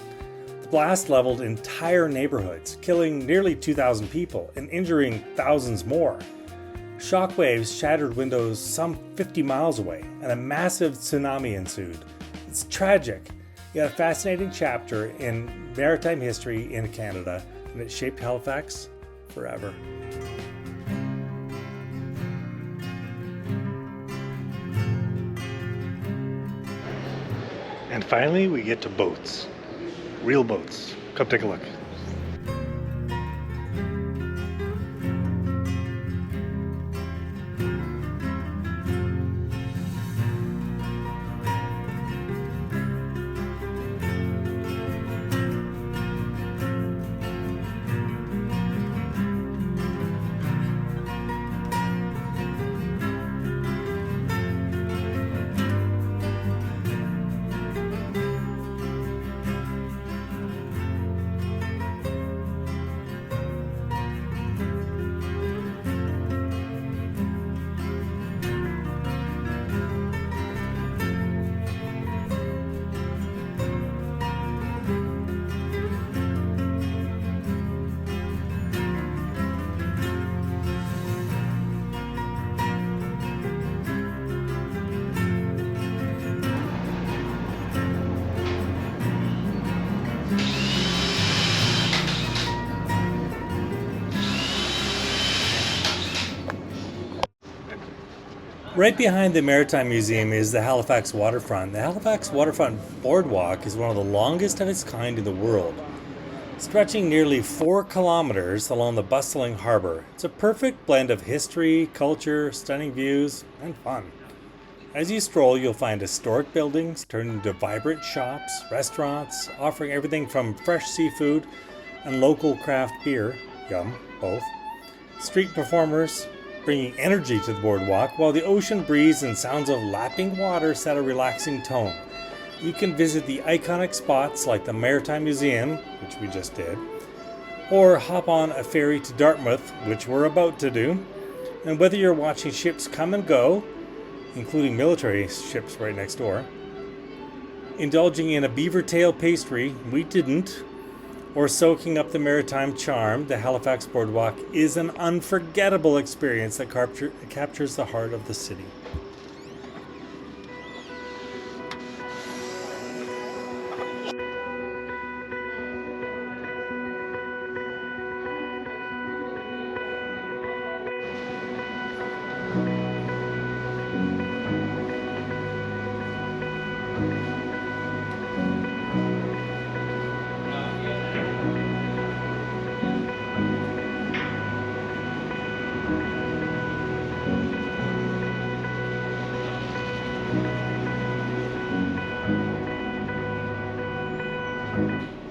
The blast leveled entire neighborhoods, killing nearly 2,000 people and injuring thousands more. Shockwaves shattered windows some 50 miles away, and a massive tsunami ensued. It's tragic, yet a fascinating chapter in maritime history in Canada, and it shaped Halifax forever. And finally, we get to boats. Real boats. Come take a look. Right behind the Maritime Museum is the Halifax Waterfront. The Halifax Waterfront Boardwalk is one of the longest of its kind in the world, stretching nearly 4 kilometers along the bustling harbour. It's a perfect blend of history, culture, stunning views, and fun. As you stroll, you'll find historic buildings turned into vibrant shops, restaurants, offering everything from fresh seafood and local craft beer, yum, both, street performers, bringing energy to the boardwalk, while the ocean breeze and sounds of lapping water set a relaxing tone. You can visit the iconic spots like the Maritime Museum, which we just did, or hop on a ferry to Dartmouth, which we're about to do. And whether you're watching ships come and go, including military ships right next door, indulging in a beaver tail pastry, we didn't, or soaking up the maritime charm, the Halifax Boardwalk is an unforgettable experience that captures the heart of the city.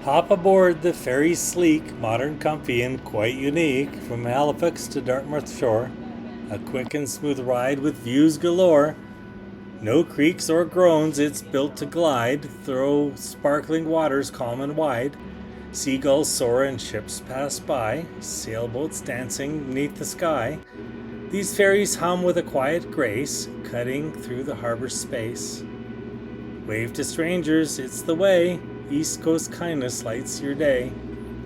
Hop aboard the ferry, sleek, modern, comfy, and quite unique, from Halifax to Dartmouth shore. A quick and smooth ride with views galore. No creaks or groans, it's built to glide through sparkling waters calm and wide. Seagulls soar and ships pass by, sailboats dancing neath the sky. These ferries hum with a quiet grace, cutting through the harbor space. Wave to strangers, it's the way. East Coast kindness lights your day.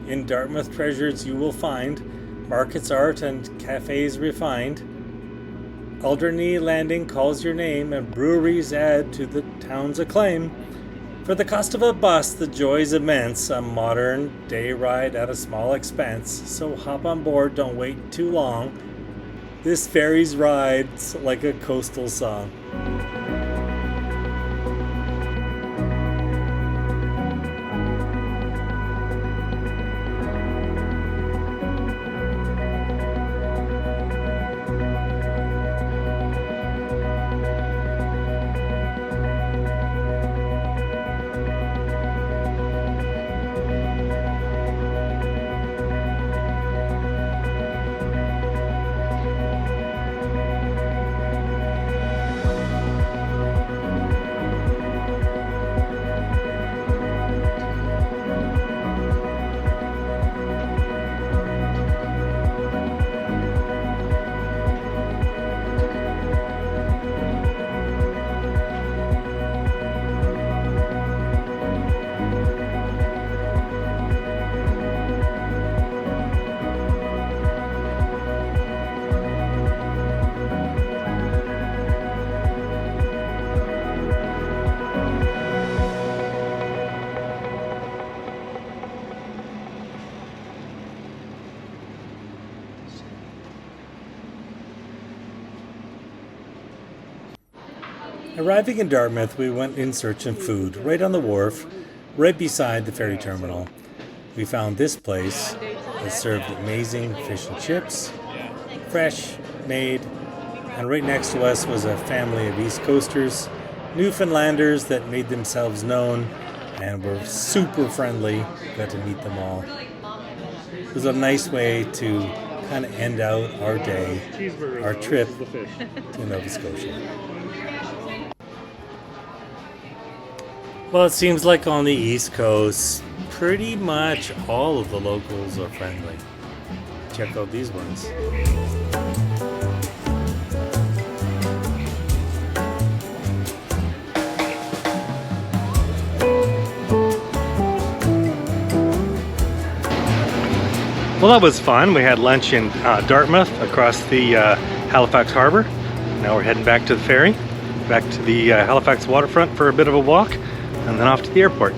In Dartmouth treasures you will find, markets, art, and cafes refined. Alderney Landing calls your name, and breweries add to the town's acclaim. For the cost of a bus, the joy's immense, a modern day ride at a small expense. So hop on board, don't wait too long. This ferry's ride's like a coastal song. Arriving in Dartmouth, we went in search of food, right on the wharf, right beside the ferry terminal. We found this place that served amazing fish and chips, fresh, made, and right next to us was a family of East Coasters, Newfoundlanders that made themselves known and were super friendly. Got to meet them all. It was a nice way to kind of end out our day, our trip to Nova Scotia. Well, it seems like on the East Coast, pretty much all of the locals are friendly. Check out these ones. Well, that was fun. We had lunch in Dartmouth across the Halifax Harbour. Now we're heading back to the ferry, back to the Halifax Waterfront for a bit of a walk, and then off to the airport.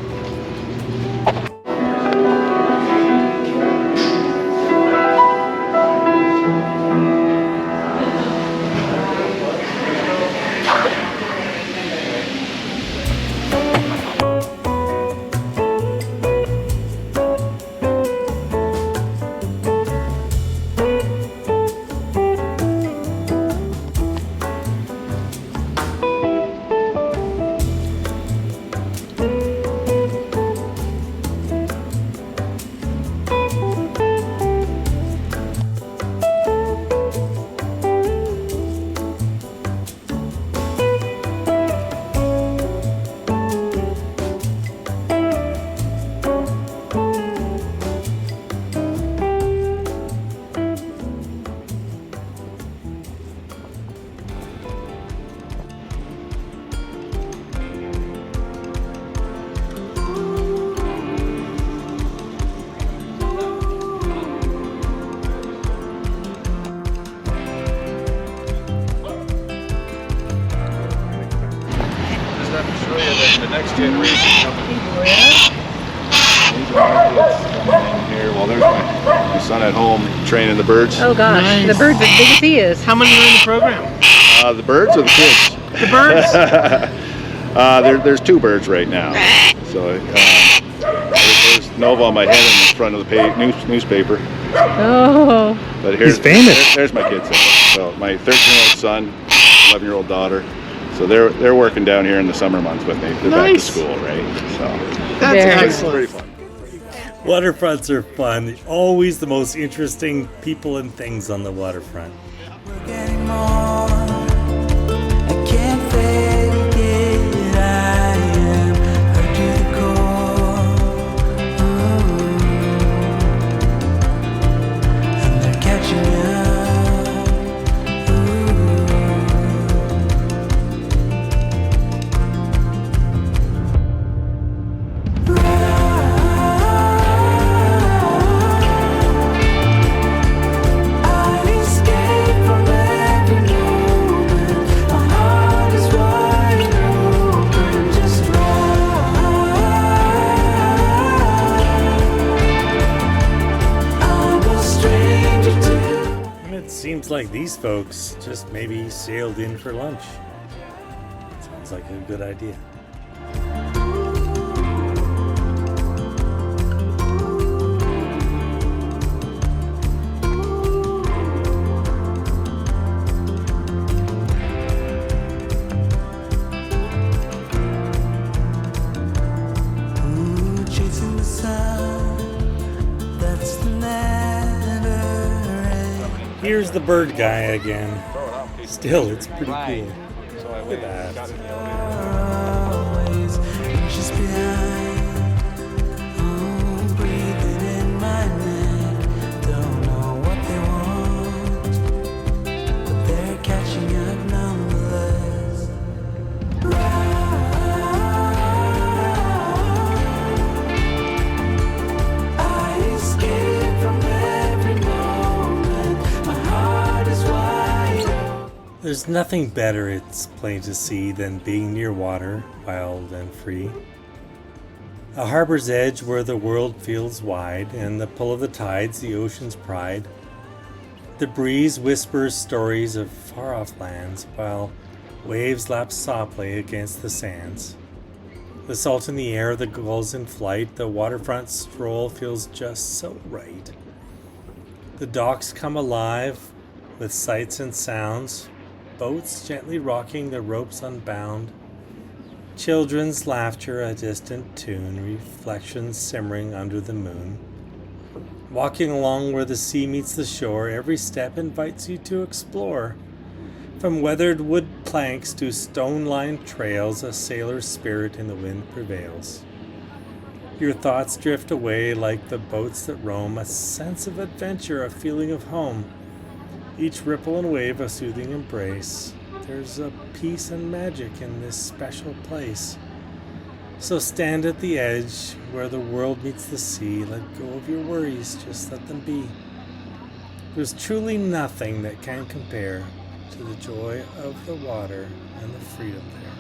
next generation coming in. These are my kids coming in here. Well, there's my son at home training the birds. Oh gosh, Nice. the bird's as big as he is. How many are in the program? The birds or the kids? The birds? There's 2 birds right now. So there's Nova on my head in the front of the newspaper. Oh. But here's He's famous. There's my kids. So my 13-year-old son, 11-year-old daughter. So they're working down here in the summer months with me. They're back to Nice. school, right? So That's Very it's excellent. pretty fun. Waterfronts are fun. Always the most interesting people and things on the waterfront. Seems like these folks just maybe sailed in for lunch. Sounds like a good idea. Here's the bird guy again. Still, it's pretty cool. Look at that. There's nothing better, it's plain to see, than being near water, wild and free. A harbor's edge where the world feels wide, and the pull of the tides, the ocean's pride. The breeze whispers stories of far-off lands, while waves lap softly against the sands. The salt in the air, the gulls in flight, the waterfront stroll feels just so right. The docks come alive with sights and sounds, boats gently rocking, the ropes unbound. Children's laughter, a distant tune, reflections simmering under the moon. Walking along where the sea meets the shore, every step invites you to explore. From weathered wood planks to stone-lined trails, a sailor's spirit in the wind prevails. Your thoughts drift away like the boats that roam, a sense of adventure, a feeling of home. Each ripple and wave a soothing embrace. There's a peace and magic in this special place. So stand at the edge where the world meets the sea. Let go of your worries, just let them be. There's truly nothing that can compare to the joy of the water and the freedom there.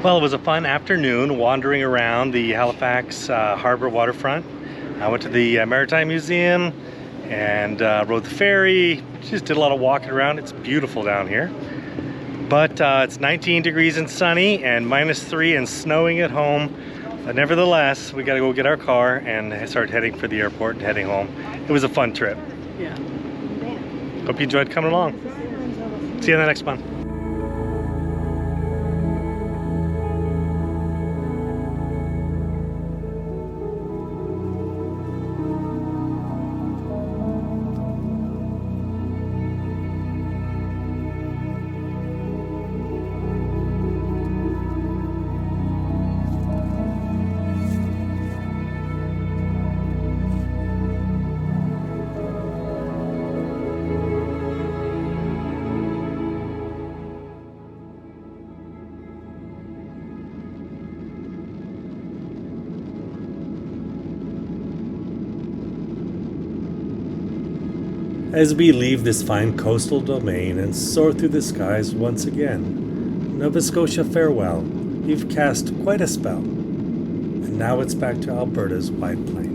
Well, it was a fun afternoon wandering around the Halifax Harbour waterfront. I went to the Maritime Museum and rode the ferry. Just did a lot of walking around. It's beautiful down here. But it's 19 degrees and sunny and -3 and snowing at home. But nevertheless, we got to go get our car and start heading for the airport and heading home. It was a fun trip. Yeah. Hope you enjoyed coming along. See you in the next one. As we leave this fine coastal domain and soar through the skies once again, Nova Scotia, farewell. You've cast quite a spell. And now it's back to Alberta's wide plains.